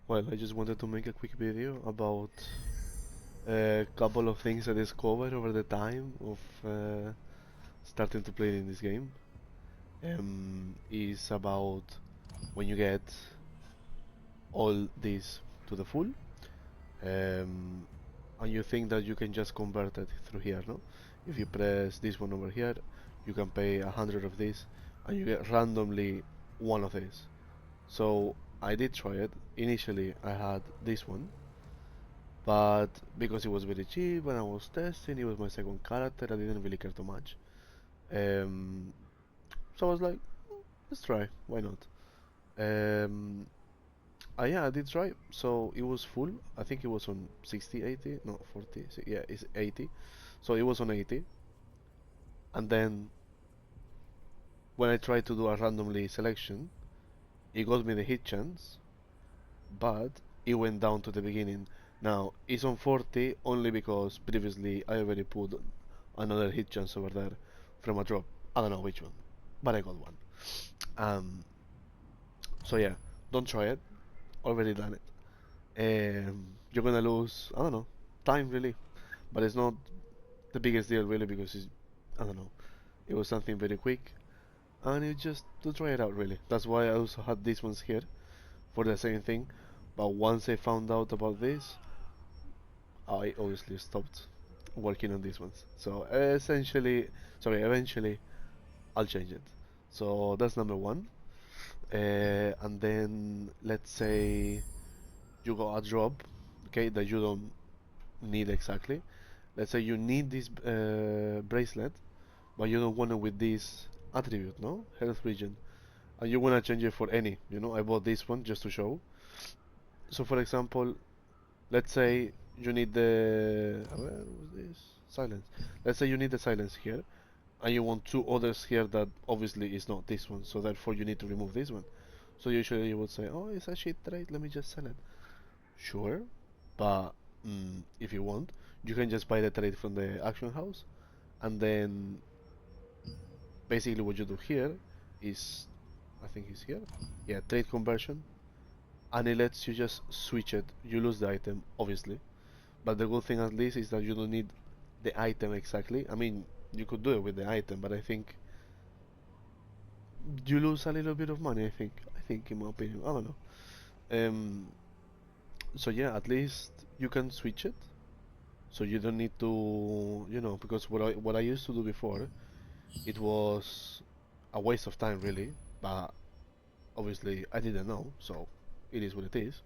Well, I just wanted to make a quick video about a couple of things I discovered over the time of starting to play in this game. Is about when you get all this to the full, um, and you think that you can just convert it through here, no? If you press this one over here, you can pay 100 of this, and you get randomly one of these. So I did try it. Initially, I had this one, but because it was very cheap and I was testing, it was my second character, I didn't really care too much. Um, so I was like, let's try, why not? Um, yeah, I did try. So it was full. I think it was on 60, 80, no, 40. Yeah, it's 80. So it was on 80. And then when I tried to do a randomly selection, it got me the hit chance, but it went down to the beginning. Now, it's on 40 only because previously I already put another hit chance over there from a drop. I don't know which one, but I got one. Um, so yeah, don't try it. Already done it. You're gonna lose, I don't know, time really, but it's not the biggest deal really because it's, I don't know, it was something very quick and it just to try it out really. That's why I also had these ones here for the same thing. But once I found out about this, I obviously stopped working on these ones. So essentially, sorry, eventually I'll change it. So that's number one. And then let's say you got a drop, okay, that you don't need exactly. Let's say you need this bracelet, but you don't want it with this attribute, no? Health region. And you want to change it for any, I bought this one just to show. So for example, let's say you need where was this? Silence. Let's say you need the silence here, and you want two others here that obviously is not this one, so therefore you need to remove this one. So usually you would say, oh, it's a shit trait, let me just sell it. Sure, but if you want, you can just buy the trade from the auction house, and then basically what you do here is, I think it's here, yeah, trade conversion, and it lets you just switch it. You lose the item, obviously, but the good thing at least is that you don't need the item exactly. I mean, you could do it with the item, but I think you lose a little bit of money. I think, in my opinion, I don't know. Um, so yeah, at least you can switch it, so you don't need to, because what I used to do before, it was a waste of time really, but obviously I didn't know, so it is what it is.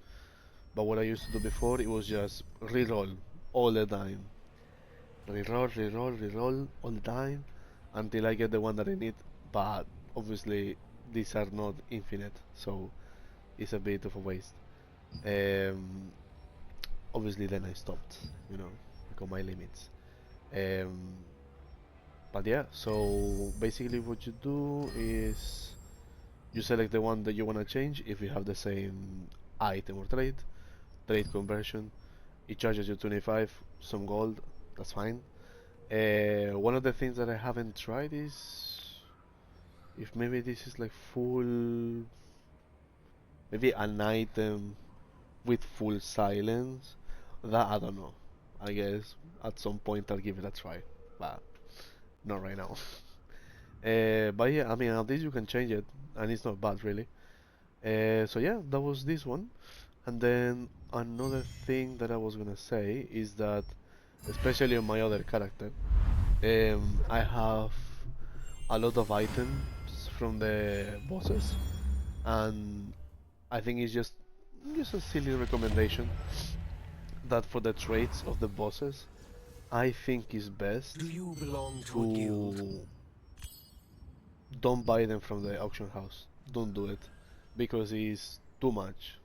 But what I used to do before, it was just reroll all the time. Reroll, reroll, reroll all the time until I get the one that I need. But obviously these are not infinite, so it's a bit of a waste. Um, Obviously then I stopped, I got my limits. Um, but yeah, so basically what you do is you select the one that you want to change if you have the same item or trade conversion. It charges you 25, some gold, that's fine. One of the things that I haven't tried is if maybe this is like full, maybe an item with full silence. That I don't know. I guess at some point I'll give it a try, but not right now. But yeah, I mean at least you can change it, and it's not bad really. So yeah, that was this one. And then another thing that I was gonna say is that, especially on my other character, I have a lot of items from the bosses, and I think it's just a silly recommendation that for the traits of the bosses, I think it's best Do you belong to a guild? to don't buy them from the auction house. Don't do it because it's too much.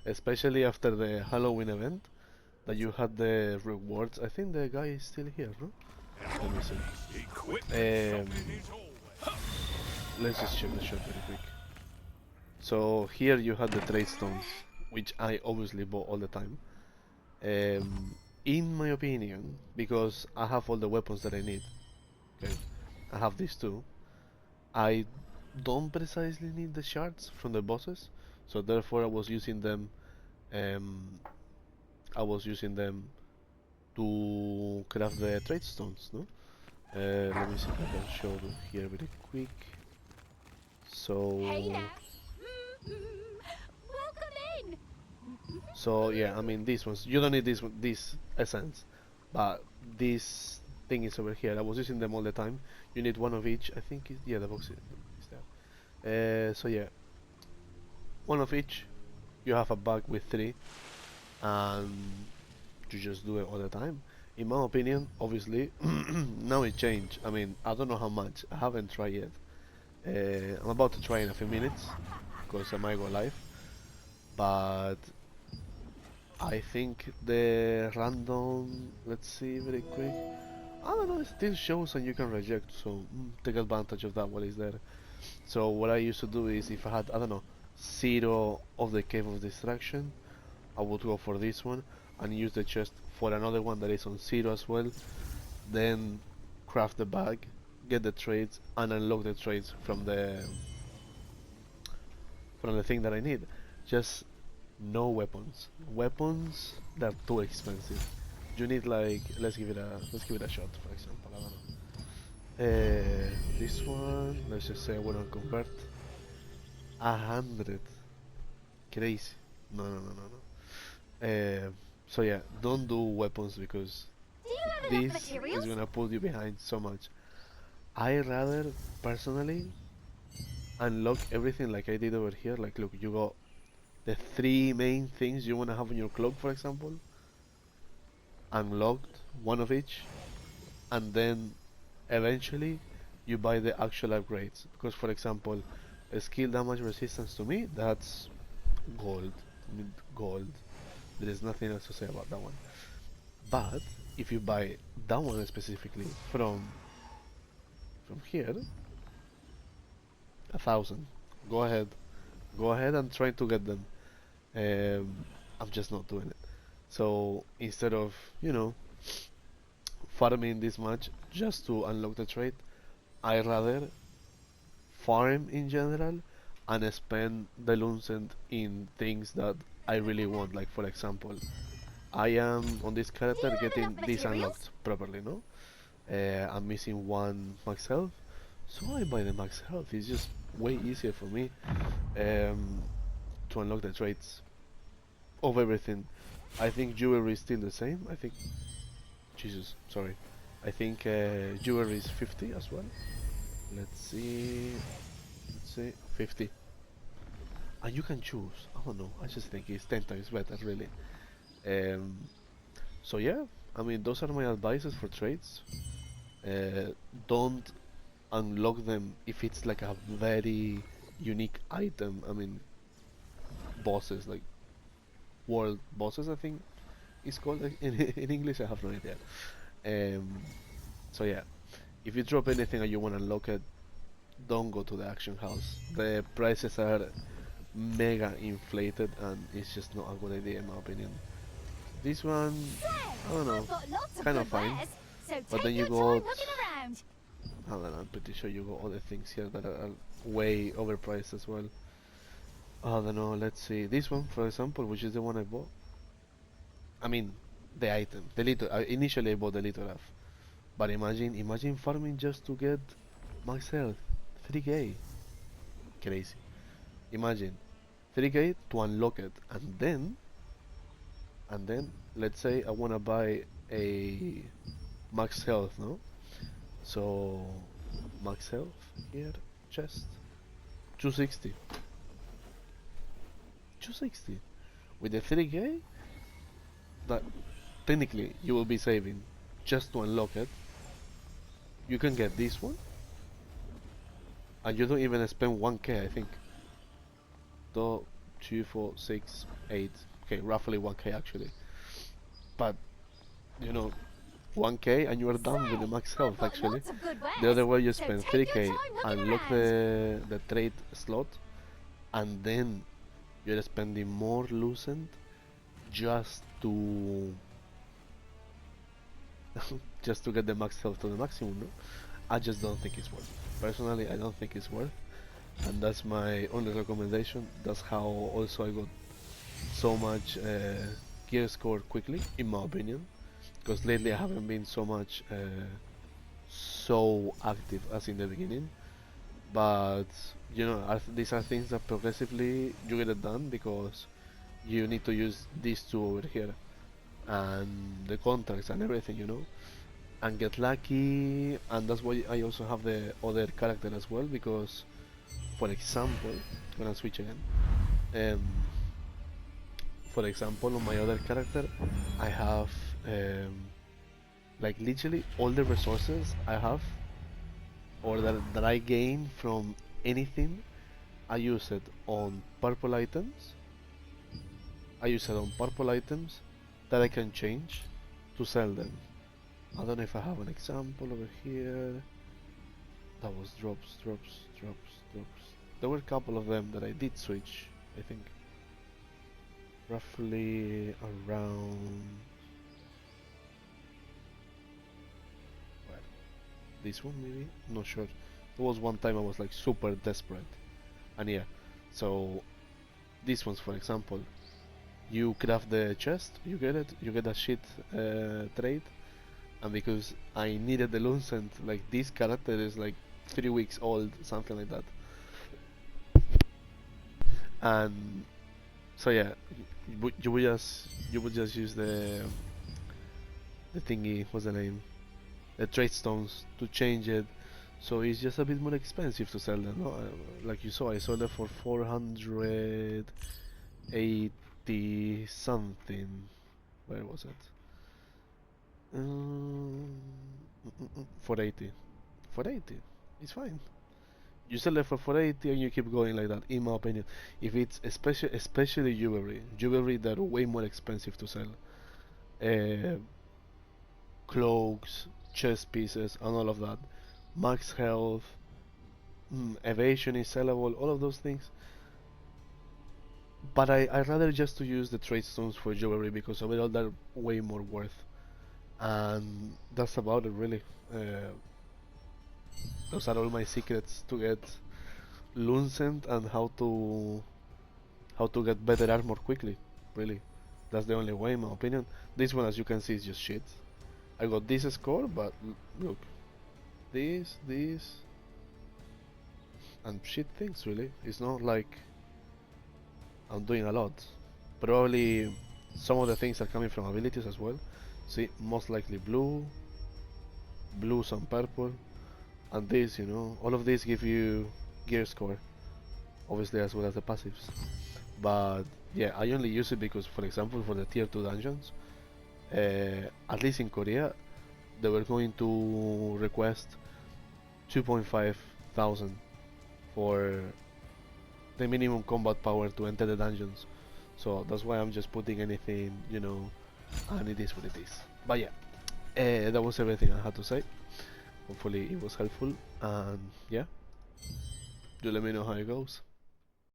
Especially after the Halloween event that you had the rewards. I think the guy is still here, no? Let me see. Let's just check the shop very quick. So here you had the trade stones, which I obviously bought all the time. In my opinion, because I have all the weapons that I need, okay, I have these two. I don't precisely need the shards from the bosses, So therefore I was using them um, I was using them to craft the trade stones, no? Let me see if I can show here very quick. Hey So, now. Welcome in. so yeah, I mean these ones. You don't need this essence, but this thing is over here. I was using them all the time. You need one of each. I think yeah, the box is there. So yeah, one of each. You have a bag with three, and you just do it all the time. In my opinion, obviously, now it changed. I mean, I don't know how much. I haven't tried yet. I'm about to try in a few minutes because I might go live. But I think the random, let's see very quick. I don't know, it still shows and you can reject, so take advantage of that while it's there. So what I used to do is if I had, I don't know, zero of the Cave of Distraction, I would go for this one and use the chest for another one that is on zero as well. Then craft the bag, get the traits, and unlock the traits from the thing that I need. Just no weapons. Weapons they're too expensive. You need like let's give it a shot for example. I don't know. This one, let's just say I wanna convert 100. Crazy. No no no no no. So yeah, don't do weapons because Do you have enough this is materials? gonna pull you behind so much. I rather personally unlock everything like I did over here. Like look, you got the three main things you wanna have on your cloak, for example. Unlocked one of each, and then eventually you buy the actual upgrades. Because for example, a skill damage resistance to me, that's gold. Gold. There is nothing else to say about that one. But if you buy that one specifically from here, 1,000. Go ahead. Go ahead and try to get them. I'm just not doing it. So instead of, farming this much just to unlock the trait, I rather farm in general and spend the Lucent in things that I really want. Like for example, I am on this Do you character have enough getting this materials? unlocked properly, no? I'm missing one max health, so I buy the max health. It's just way easier for me um, to unlock the traits of everything. I think jewelry is still the same. I think, Jesus, sorry. I think jewelry is 50 as well. Let's see. Let's see. 50. And you can choose. I don't know. I just think it's 10 times better, really. Um, so yeah, I mean, those are my advices for trades. Uh, don't unlock them if it's like a very unique item. I mean, bosses, like world bosses, I think it's called in English. I have no idea. Um, so yeah, if you drop anything and you want to unlock it, don't go to the auction house. The prices are mega inflated and it's just not a good idea in my opinion. This one, I don't I've know, got lots of kind of good fine. wares, so But then take you your time got, looking around. I don't know, I'm pretty sure you got other things here that are way overpriced as well. I don't know, let's see. This one, for example, which is the one I bought. I mean, the item, the little. Initially I bought the little. But imagine farming just to get max health, 3k, crazy. Imagine 3k to unlock it, and then let's say I wanna buy a max health, no? So max health here, chest, 260, 260 with the 3k that technically you will be saving just to unlock it. You can get this one, and you don't even spend 1k, I think. Though 2, 4, 6, 8. Okay, roughly 1k actually. But you know, 1k and you are done with the Say, max I've health got actually. lots of good The other wares, way you so spend take your 3k, time looking unlock around. the trade slot, and then you're spending more lucent just to just to get the max health to the maximum. No? I just don't think it's worth. Personally, I don't think it's worth. and that's my only recommendation. That's how also I got so much gear score quickly, in my opinion, because lately I haven't been so active as in the beginning. But you know, these are things that progressively you get it done because you need to use these two over here and the contacts and everything, you know, and get lucky. And that's why I also have the other character as well, because for example, when I switch again, um, for example, on my other character, I have like literally all the resources I have or that I gain from anything. I use it on purple items. I use it on purple items that I can change to sell them. I don't know if I have an example over here. That was drops. There were a couple of them that I did switch, I think. Roughly around... Well, this one maybe? Not sure. There was one time I was like super desperate. And yeah, so these ones for example, you craft the chest, you get it, you get a shit trait, and because I needed the Lucent, like this character is like 3 weeks old, something like that. And so yeah, you would just use the thingy, what's the name? The trade stones to change it. So it's just a bit more expensive to sell them. No? Like you saw, I sold it for 480 something. Where was it? 480. 480. It's fine. You sell it for 480 and you keep going like that. In my opinion, if it's especially jewelry that are way more expensive to sell. Uh, Cloaks, chest pieces, and all of that. Max health, evasion is sellable, all of those things. But I'd rather just to use the trade stones for jewelry because overall they're way more worth. And that's about it really. Those are all my secrets to get Lucent and how to get better armor quickly. Really, that's the only way in my opinion. This one, as you can see, is just shit. I got this score, but look, this, and shit things really. It's not like I'm doing a lot. Probably some of the things are coming from abilities as well. See, most likely blue, some purple, and this, you know, all of these give you gear score, obviously as well as the passives. But yeah, I only use it because, for example, for the tier 2 dungeons, at least in Korea, they were going to request 2.5 thousand for the minimum combat power to enter the dungeons. So that's why I'm just putting anything, you know, and it is what it is. But yeah, that was everything I had to say. Hopefully it was helpful, and yeah, do let me know how it goes.